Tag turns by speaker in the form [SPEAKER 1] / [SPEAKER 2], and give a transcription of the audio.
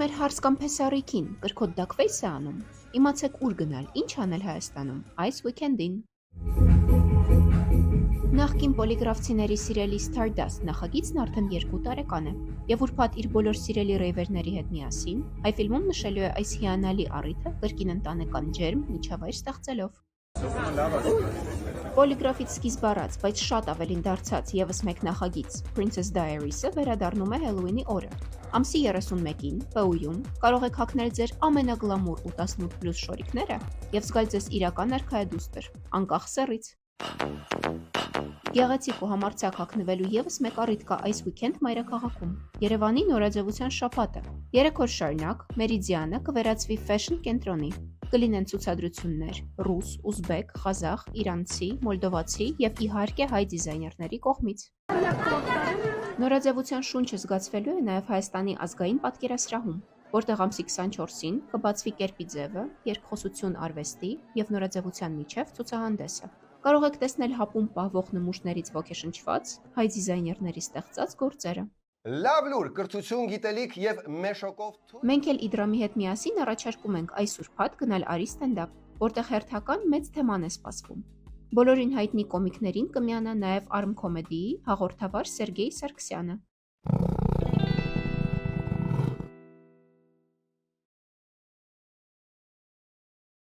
[SPEAKER 1] մեր հարց կամ փեսառիքին, կրքոտ դակվեյս է անում, իմացեք ուր գնալ, ինչ անել Հայաստանում, այս weekend-ին։ Նախկին պոլիգրաֆցիների սիրելի Stardust նախագիծն արդեն 2 տարեկան է, և ուրբաթ իր բոլոր սիրելի ռեյվերների հետ միասին, հայ ֆիլմում նշելու է այս հիանալի առիթը կրկին ընտանեկան ջերմ միջավայր ստեղծելով։ Պոլիգրաֆից սկիզբ առած, բայց շատ ավելին դարձած ևս մեկ նախագիծ Princess Diaries-ը վերադառնում է Հելլոուինի օրը։ Ամսի 31-ին, ՊՈՒ-ում, կարող եք հագնել ձեր ամենագլամուր ու 18+ շորիկները և զգալ ձեզ իրական արքայադուստր, անկախ սեռից։ Գեղեցիկ ու համարձակ հագնվելու ևս մեկ առիթ կա այս weekend մայրաքաղաքում։ Երևանի նորաձևության շաբաթը։ 3 օր շարունակ Մերիդիանը կվերածվի ֆեշն կենտրոնի։ Կլինեն ցուցադրություններ ռուս, ուզբեկ, ղազախ, իրանցի, մոլդովացի և իհարկե հայ դիզայներների կողմից։ Նորաձևության շունչը զգացվելու է նաև Հայաստանի ազգային պատկերասրահում, որտեղ ամսի 24-ին կբացվի կերպի ձևը, երկխոսություն արվեստի և նորաձևության միջև ցուցահանդեսը։ Կարող եք տեսնել հապում պահվող նմուշներից ոգեշնչված հայ դիզայներների ստեղծած գործերը։
[SPEAKER 2] Լավ լուր, կրթություն, գիտելիք և մեշոկով
[SPEAKER 1] Մենք էլ Իդրամի հետ միասին առաջարկում ենք այս ուրբաթ գնալ Արի ստենդափ, որտեղ հերթական մեծ թեման է սպասվում։ Բոլորին հայտնի կոմիկներին կմիանա նաև Arm Comedy-ի հաղորդավար Սերգեյ Սարգսյանը։